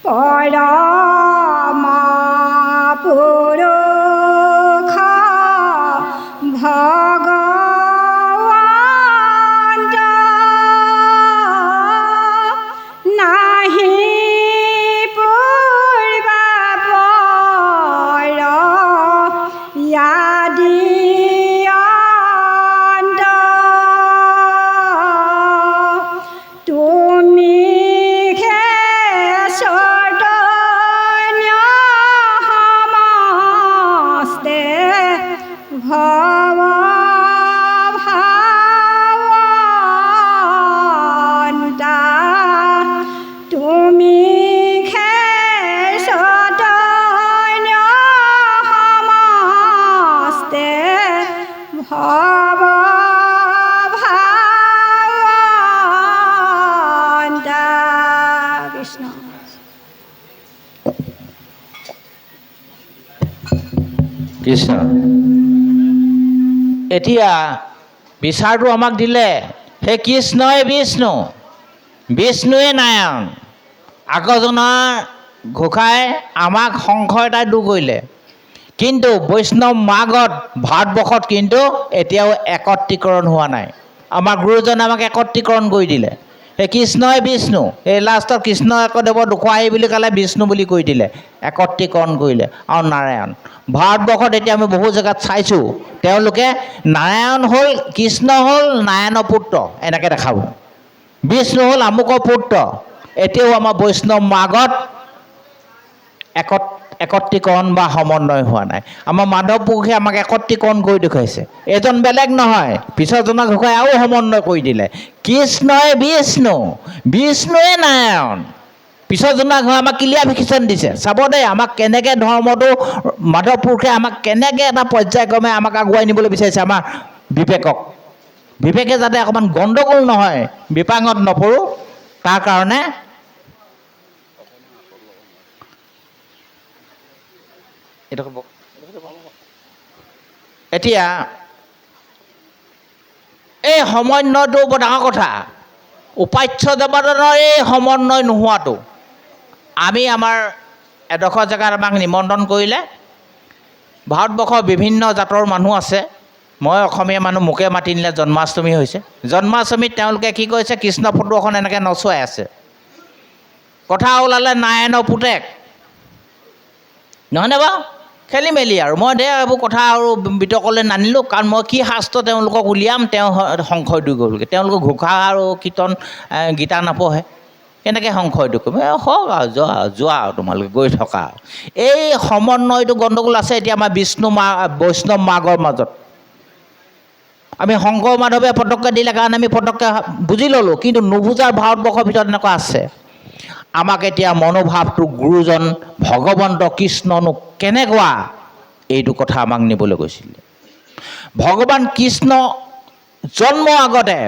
পৰমা পুৰুষ ভগৱন্ত নাহি পূৰ্বাপৰ য়াদি অন্ত তুমি ভৱভাৱন্তা তুমি চৈতন্য সমস্তে ভৱভাৱন্তা। কৃষ্ণ কৃষ্ণ। এতিয়া বিচাৰটো আমাক দিলে সেই কৃষ্ণই বিষ্ণু, বিষ্ণুৱে নাৰায়ণ। আগৰজনৰ ঘোষাই আমাক সংশয়তাই দূৰ কৰিলে, কিন্তু বৈষ্ণৱ মাৰ্গত ভাৰতবৰ্ষত কিন্তু এতিয়াও একত্ৰীকৰণ হোৱা নাই। আমাৰ গুৰুজনে আমাক একত্ৰীকৰণ কৰি দিলে। সেই কৃষ্ণই বিষ্ণু, এই লাষ্টত কৃষ্ণ একদেৱৰ দুখুৱাহী বুলি ক'লে বিষ্ণু বুলি কৈ দিলে, একত্ৰীকৰণ কৰিলে। আৰু নাৰায়ণ ভাৰতবৰ্ষত এতিয়া আমি বহু জেগাত চাইছোঁ, তেওঁলোকে নাৰায়ণ হ'ল, কৃষ্ণ হ'ল নাৰায়ণৰ পুত্ৰ এনেকৈ দেখাব, বিষ্ণু হ'ল আমুকৰ পুত্ৰ। এতিয়াও আমাৰ বৈষ্ণৱ মাৰ্গত একত্ৰীকৰণ বা সমন্বয় হোৱা নাই। আমাৰ মাধৱ পুৰুষে আমাক একত্ৰীকৰণ কৰি দেখুৱাইছে, এজন বেলেগ নহয়, পিছৰজনক ঘোষাই আৰু সমন্বয় কৰি দিলে। কৃষ্ণই বিষ্ণু, বিষ্ণুৱে নাৰায়ণ। পিছৰজনক ঘোষাই আমাক ক্লিয়াৰিফিকেশ্যন দিছে। চাব দেই, আমাক কেনেকৈ ধৰ্মটো মাধৱ পুৰুষে আমাক কেনেকৈ এটা পৰ্যায়ক্ৰমে আমাক আগুৱাই নিবলৈ বিচাৰিছে। আমাৰ বিবেকে যাতে অকণমান গণ্ডগোল নহয়, বিপাঙত নপৰোঁ, তাৰ কাৰণে এতিয়া এই সমন্বয়টো বৰ ডাঙৰ কথা। উপাস্য দেৱতাৰ এই সমন্বয় নোহোৱাটো, আমি আমাৰ এডোখৰ জেগাত আমাক নিমন্ত্ৰণ কৰিলে, ভাৰতবৰ্ষৰ বিভিন্ন জাতৰ মানুহ আছে, মই অসমীয়া মানুহ, মোকে মাতি নিলে। জন্মাষ্টমী হৈছে, জন্মাষ্টমীত তেওঁলোকে কি কৰিছে, কৃষ্ণ ফটো এখন এনেকৈ নচুৱাই আছে। কথা ওলালে নাৰায়ণৰ পুতেক, নহয়নে বাৰু? খেলি মেলি আৰু মই দে এইবোৰ কথা আৰু বিতৰ্কলৈ নানিলোঁ, কাৰণ মই কি শাস্ত্ৰ তেওঁলোকক উলিয়াম, তেওঁ সংশয় দূৰ কৰিবলগীয়া। তেওঁলোকে ঘোষা আৰু কীৰ্তন গীতা নপঢ়ে, কেনেকৈ সংশয় দূৰ কৰিব? হওক আৰু যোৱা আৰু তোমালোকে গৈ থকা। এই সমন্বয়টো গণ্ডগোল আছে এতিয়া আমাৰ বৈষ্ণৱ মাৰ্গৰ মাজত। আমি শংকৰ মাধৱে পটককৈ দিলে কাৰণে আমি পটককৈ বুজি ল'লোঁ, কিন্তু নুবুজাৰ ভাৰতবৰ্ষৰ ভিতৰত এনেকুৱা আছে। আমাক এতিয়া মনোভাৱটো গুৰুজন ভগৱন্ত কৃষ্ণনো কেনেকুৱা, এইটো কথা আমাক নিবলৈ গৈছিলে। ভগৱান কৃষ্ণ জন্ম আগতে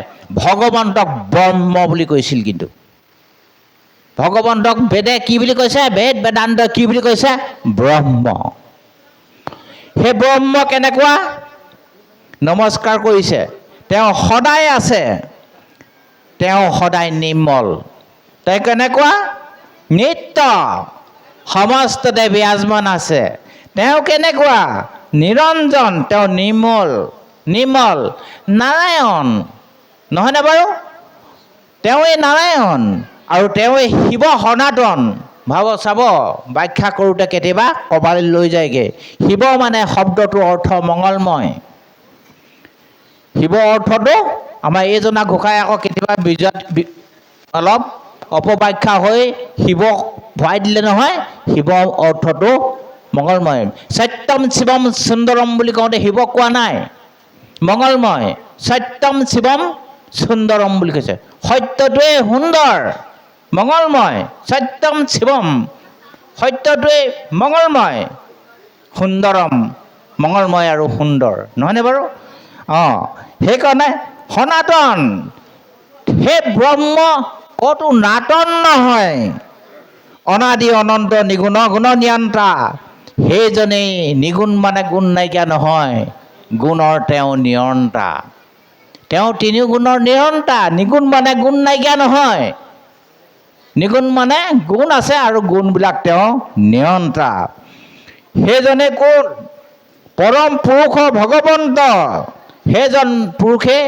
ভগৱন্তক ব্ৰহ্ম বুলি কৈছিল, কিন্তু ভগৱন্তক বেদে কি বুলি কৈছে, বেদান্ত কি বুলি কৈছে, ব্ৰহ্ম। সেই ব্ৰহ্ম কেনেকুৱা? নমস্কাৰ কৰিছে, তেওঁ সদায় আছে, তেওঁ সদায় নিৰ্মল। তেওঁ কেনেকুৱা? নিত্য, সমস্ততে বিৰাজমান আছে। তেওঁ কেনেকুৱা? নিৰঞ্জন, তেওঁ নিৰ্মল নাৰায়ণ, নহয়নে বাৰু? তেওঁ এই নাৰায়ণ আৰু তেওঁ এই শিৱ সনাতন। চাব, ব্যাখ্যা কৰোঁতে কেতিয়াবা ক'ৰবালৈ লৈ যায়গৈ। শিৱ মানে শব্দটোৰ অৰ্থ মংগলময়। শিৱ অৰ্থটো আমাৰ এইজনা ঘোষাই আকৌ কেতিয়াবা অলপ অপব্যাখ্যা হৈ শিৱক ভৰাই দিলে নহয়। শিৱ অৰ্থটো মংগলময়। সত্যম শিৱম সুন্দৰম বুলি কওঁতে শিৱক কোৱা নাই, মংগলময়। সত্যম শিৱম সুন্দৰম বুলি কৈছে, সত্যটোৱে সুন্দৰ মংগলময়। সত্যম শিৱম, সত্যটোৱে মংগলময়, সুন্দৰম মংগলময় আৰু সুন্দৰ, নহয়নে বাৰু? সেইকাৰণে সনাতন, সেই ব্ৰহ্ম ক'তো নাটন নহয়, অনাদি অনন্ত নিগুণ গুণ নিয়ন্তা। সেইজনেই নিগুণ মানে গুণ নাইকিয়া নহয়, গুণৰ তেওঁ নিয়ন্তা। তেওঁ তিনি গুণৰ নিয়ন্তা, নিগুণ মানে গুণ নাইকিয়া নহয়। নিগুণ মানে গুণ আছে আৰু গুণবিলাক তেওঁ নিয়ন্তা। সেইজনে কোন? পৰম পুৰুষ ভগৱন্ত। সেইজন পুৰুষে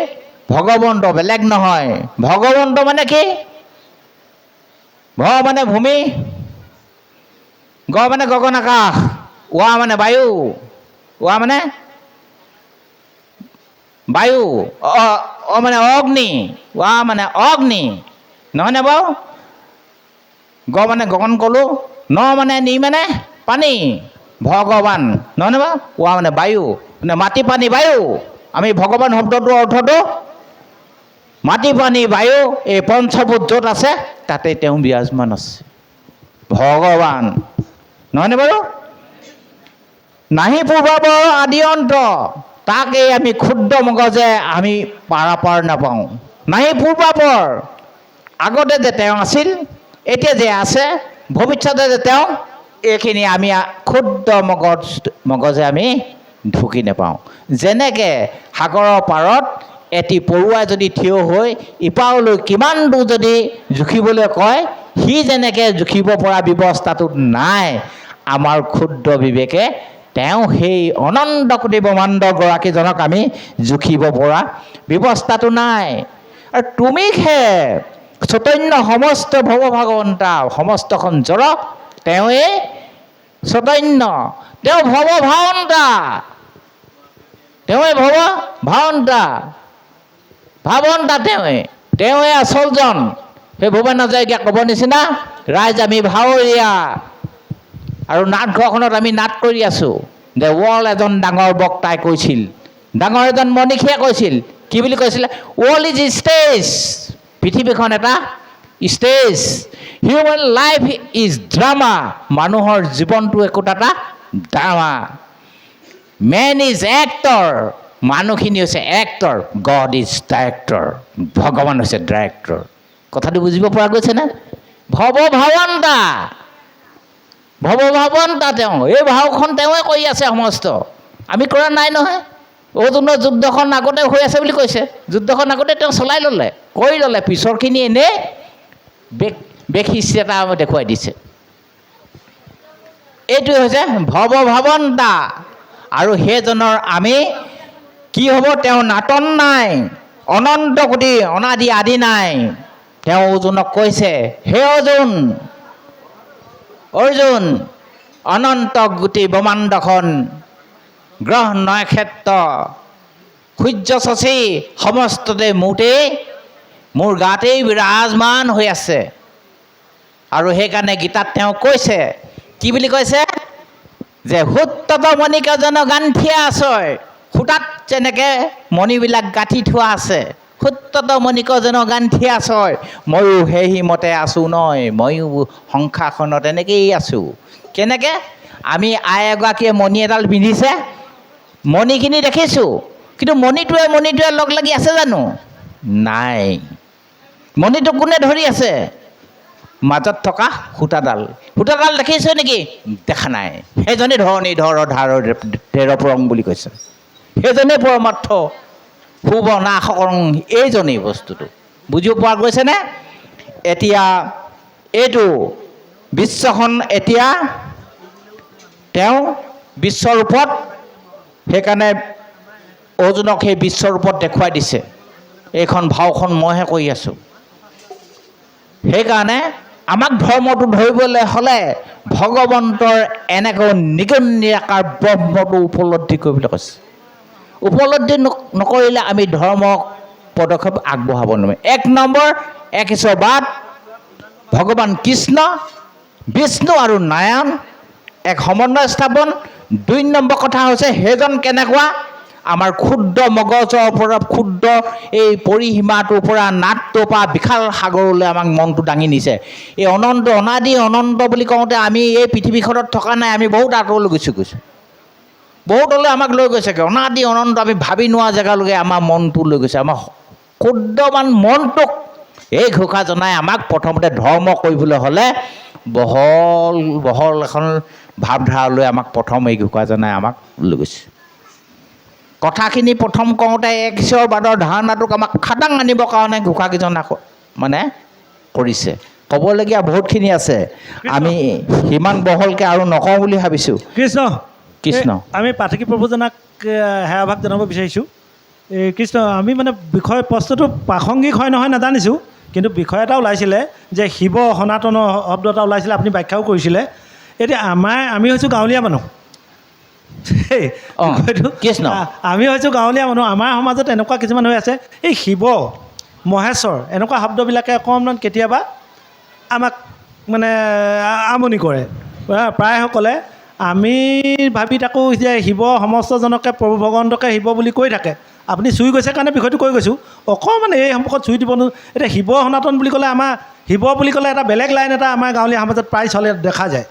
ভগৱন্ত, বেলেগ নহয়। ভগৱন্ত মানে কি? ভ মানে ভূমি, গ মানে গগন আকাশ, ৱা মানে বায়ু, ৱা মানে বায়ু, অ মানে অগ্নি, ৱা মানে অগ্নি, নহয়নে বাৰু? গ মানে গগন ক'লোঁ, ন মানে নি মানে পানী, ভগৱান, নহয়নে বাৰু? ৱা মানে বায়ু, মানে মাটি পানী বায়ু। আমি ভগৱান শব্দটোৰ অৰ্থটো মাটি পানী বায়ু, এই পঞ্চভূত য'ত আছে তাতে তেওঁ বিৰাজমান আছে, ভগৱান, নহয়নে বাৰু? নাহি পূৰ্বাপৰ আদি অন্ত, তাকেই আমি ক্ষুদ্ৰ মগজে আমি পাৰাপাৰ নাপাওঁ। নাহি পূৰ্বাপৰ, আগতে যে তেওঁ আছিল, এতিয়া যে আছে, ভৱিষ্যতে যে তেওঁ, এইখিনি আমি ক্ষুদ্ৰ মগজে আমি ঢুকি নাপাওঁ। যেনেকৈ সাগৰৰ পাৰত এটি পৰুৱাই যদি থিয় হৈ ইপাৰলৈ কিমান দূৰ যদি জুখিবলৈ কয়, সি যেনেকৈ জুখিব পৰা ব্যৱস্থাটোত নাই, আমাৰ ক্ষুদ্ৰ বিবেকে তেওঁ সেই অনন্ত কোটি ব্ৰহ্মাণ্ড গৰাকীজনক আমি জুখিব পৰা ব্যৱস্থাটো নাই। আৰু তুমিহে চৈতন্য সমস্ত ভৱ ভগৱন্তা, সমস্তখন জড় তেওঁৱে চৈতন্য, তেওঁ ভৱ ভাৱন্তা, তেওঁৱে ভৱ ভাৱন্তা, ভাৱন্তা তেওঁৱে আচলজন। সেই ভূপেন হাজৰিকা ক'ব নিচিনা, ৰাইজ আমি ভাৱৰীয়া। আৰু নাটঘৰখনত আমি নাট কৰি আছোঁ। যে ৱৰ্ল্ড এজন ডাঙৰ বক্তাই কৈছিল, ডাঙৰ এজন মনীষীয়ে কৈছিল, কি বুলি কৈছিলে? ৱৰ্ল্ড ইজ ষ্টেজ, পৃথিৱীখন এটা stage, human life is drama, মানুহৰ জীৱনটো একোটা এটা ড্ৰামা, মেন ইজ এক্টৰ, মানুহখিনি হৈছে এক্টৰ, গড ইজ ডাইৰেক্টৰ, ভগৱান হৈছে ডাইৰেক্টৰ। কথাটো বুজিব পৰা গৈছেনে? ভৱ ভাৱন্তা, ভৱ ভাৱন্তা তেওঁ, এই ভাওখন তেওঁৱে কৰি আছে সমস্ত, আমি কৰা নাই নহয়। অৰ্জুনৰ যুদ্ধখন আগতে হৈ আছে বুলি কৈছে, যুদ্ধখন আগতে তেওঁ চলাই ল'লে, কৰি ল'লে, পিছৰখিনি এনেই বেশিষ্ট এটা দেখুৱাই দিছে। এইটোৱে হৈছে ভৱ ভাৱন্তা। আৰু সেইজনৰ আমি কি হ'ব? তেওঁ নাটন নাই, অনন্ত কোটি অনাদি আদি নাই। তেওঁ অৰ্জুনক কৈছে, হে অৰ্জুন, অৰ্জুন, অনন্ত গোটি ব্ৰহ্মাণ্ডখন, গ্ৰহ নক্ষত্ৰ সূৰ্য শশী সমস্ততে মোৰ গাতেই বিৰাজমান হৈ আছে। আৰু সেইকাৰণে গীতাত তেওঁ কৈছে, কি বুলি কৈছে? যে সূত্ৰত মণিকাজন গাণ্ঠিয়া আছয়, সূতাত যেনেকৈ মণিবিলাক গাঁঠি থোৱা আছে, সূত্ৰত মণিকজন গাণ্ঠিয়া আছয়, ময়ো সেইমতে আছোঁ নহয়, ময়ো সংসাৰখনত এনেকৈয়ে আছোঁ। কেনেকৈ? আমি আই এগৰাকীয়ে মণি এডাল পিন্ধিছে, মণিখিনি দেখিছোঁ, কিন্তু মণিটোৱে লগ লাগি আছে জানো? নাই। মণিটো কোনে ধৰি আছে? মাজত থকা সূতাডাল দেখিছোঁ নেকি? দেখা নাই। সেইজনে ধৰণীধৰ ধাৰৰ তেৰপৰং বুলি কৈছে, সেইজনে পৰমাৰ্থ সুবনাশকৰং, এইজনেই বস্তুটো। বুজিব পৰা গৈছেনে? এতিয়া এইটো বিশ্বখন এতিয়া তেওঁ বিশ্বৰূপত, সেইকাৰণে অৰ্জুনক সেই বিশ্বৰূপত দেখুৱাই দিছে। এইখন ভাওখন মইহে কৰি আছোঁ। সেইকাৰণে আমাক ধৰ্মটো ধৰিবলৈ হ'লে ভগৱন্তৰ এনেকৈ নিগুণ নিৰাকাৰ ব্ৰহ্মটো উপলব্ধি কৰিবলৈ কৈছে। উপলব্ধি নকৰিলে আমি ধৰ্ম পদক্ষেপ আগবঢ়াব নোৱাৰিম। 1 নম্বৰ, এক ঈশ্বৰবাদ, ভগৱান কৃষ্ণ, বিষ্ণু আৰু নাৰায়ণ এক সমন্বয় স্থাপন। 2 নম্বৰ কথা হৈছে, সেইজন কেনেকুৱা? আমাৰ ক্ষুদ্ৰ মগজৰ পৰা, ক্ষুদ্ৰ এই পৰিসীমাটোৰ পৰা, নাটটোৰ পৰা বিশাল সাগৰলৈ আমাক মনটো দাঙি নিছে। এই অনন্ত, অনাদি অনন্ত বুলি কওঁতে আমি এই পৃথিৱীখনত থকা নাই, আমি বহুত আঁতৰলৈ গৈছোঁ, বহুতলৈ আমাক লৈ গৈছেগৈ। অনাদি অনন্ত আমি ভাবি নোৱা জেগালৈকে আমাৰ মনটো লৈ গৈছে। আমাৰ ক্ষুদ্ৰমান মনটোক এই ঘোষা জনাই আমাক প্ৰথমতে ধৰ্ম কৰিবলৈ হ'লে বহল এখন ভাৱধাৰালৈ আমাক প্ৰথম এই ঘোষা জনাই আমাক লৈ গৈছে। কথাখিনি প্ৰথম কওঁতে এক ঈশ্বৰবাদৰ ধাৰণাটোক আমাক খাটাং আনিবৰ কাৰণে ঘোষাকেইজন মানে কৰিছে। ক'বলগীয়া বহুতখিনি আছে আমি সিমান বহলকৈ আৰু নকওঁ বুলি ভাবিছোঁ কৃষ্ণ কৃষ্ণ আমি পাঠকী প্ৰভুজনাক সেৱাভাগ জনাব বিচাৰিছোঁ কৃষ্ণ আমি মানে বিষয় প্ৰশ্নটো প্ৰাসংগিক হয় নহয় নাজানিছোঁ কিন্তু বিষয় এটা ওলাইছিলে যে শিৱ সনাতনৰ শব্দ এটা ওলাইছিলে আপুনি ব্যাখ্যাও কৰিছিলে এতিয়া আমি হৈছোঁ গাঁৱলীয়া মানুহ অঁ, কৃষ্ণ। আমি হৈছোঁ গাঁৱলীয়া মানুহ আমাৰ সমাজত এনেকুৱা কিছুমান হৈ আছে এই শিৱ মহেশ্বৰ এনেকুৱা শব্দবিলাকে অকণমান কেতিয়াবা আমাক মানে আমনি কৰে প্ৰায়সকলে আমি ভাবি থাকোঁ যে শিৱ সমস্তজনকে প্ৰভু ভগৱন্তকে শিৱ বুলি কৈ থাকে আপুনি চুই গৈছে কাৰণে বিষয়টো কৈ গৈছোঁ অকণমান এই সম্পৰ্কত চুই দিব এতিয়া শিৱ সনাতন বুলি ক'লে আমাৰ শিৱ বুলি ক'লে এটা বেলেগ লাইন এটা আমাৰ গাঁৱলীয়া সমাজত প্ৰায় চলে দেখা যায়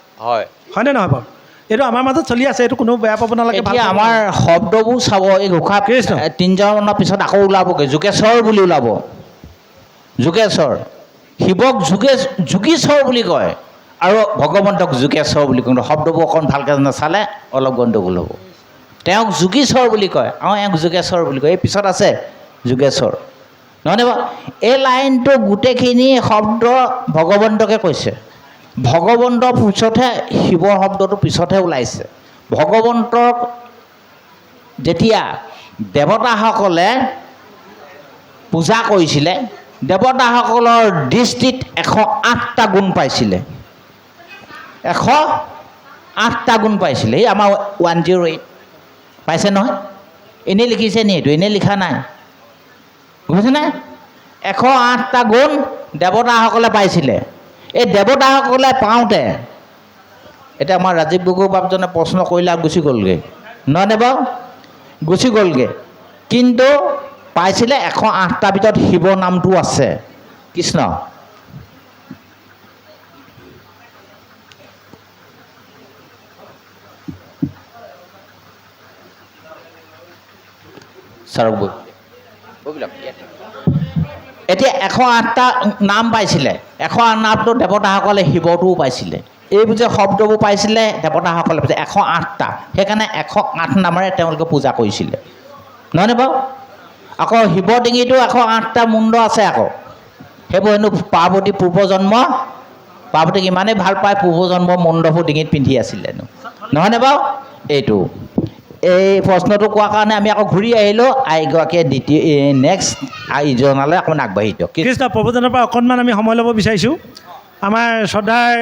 হয়নে নহয় বাৰু এইটো আমাৰ মাজত চলি আছে এইটো কোনো বেয়া পাব নালাগে এতিয়া আমাৰ শব্দবোৰ চাব এই ঘোষা কৃষ্ণ। 3 জনৰ পিছত আকৌ ওলাবগৈ যোগেশ্বৰ বুলি ওলাব যোগেশ্বৰ শিৱক যোগীশ্বৰ বুলি কয় আৰু ভগৱন্তক যোগেশ্বৰ বুলি কয় শব্দবোৰ অকণ ভালকৈ নাচালে অলপ গণ্ডগোল হ'ব তেওঁক যোগীশ্বৰ বুলি কয় এওঁক যোগেশ্বৰ বুলি কয় এই পিছত আছে যোগেশ্বৰ নহয়নে বাৰু এই লাইনটো গোটেইখিনি শব্দ ভগৱন্তকে কৈছে ভগৱন্তৰ পিছতহে শিৱ শব্দটো পিছতহে ওলাইছে ভগৱন্তক যেতিয়া দেৱতাসকলে পূজা কৰিছিলে দেৱতাসকলৰ দৃষ্টিত 108টা গুণ পাইছিলে 108টা গুণ পাইছিলে এই আমাৰ 108 পাইছে নহয় এনেই লিখিছে নি এইটো এনেই লিখা নাই বুজিছেনে 108টা গুণ দেৱতাসকলে পাইছিলে এই দেৱতাসকলে পাওঁতে এতিয়া আমাৰ ৰাজীৱ গগৈ বাপজনে প্ৰশ্ন কৰিলে আৰু গুচি গ'লগৈ নহয়নে বাৰু গুচি গ'লগৈ কিন্তু পাইছিলে 108টাৰ ভিতৰত শিৱ নামটো আছে কৃষ্ণ চাৰক এতিয়া 108টা নাম পাইছিলে 108 নামটো দেৱতাসকলে শিৱটোও পাইছিলে এইবোৰ যে শব্দবোৰ পাইছিলে দেৱতাসকলে পাইছিলে 108টা সেইকাৰণে 108 নামেৰে তেওঁলোকে পূজা কৰিছিলে নহয়নে বাৰু আকৌ শিৱ ডিঙিটো 108টা মুণ্ড আছে আকৌ সেইবোৰ হেনো পাৰ্বতী পূৰ্বজন্ম পাৰ্বতীক ইমানেই ভাল পায় পূৰ্বজন্মৰ মুণ্ডবোৰ ডিঙিত পিন্ধি আছিলে নহয়নে বাৰু এইটো এই প্ৰশ্নটো কোৱাৰ কাৰণে আমি আকৌ ঘূৰি আহিলোঁ আইগৰাকীয়ে নেক্সট ইজনালৈ অকণমান আগবাঢ়ি দিয়ক কৃষ্ণ প্ৰভুজনৰ পৰা অকণমান আমি সময় ল'ব বিচাৰিছোঁ আমাৰ শ্ৰদ্ধাৰ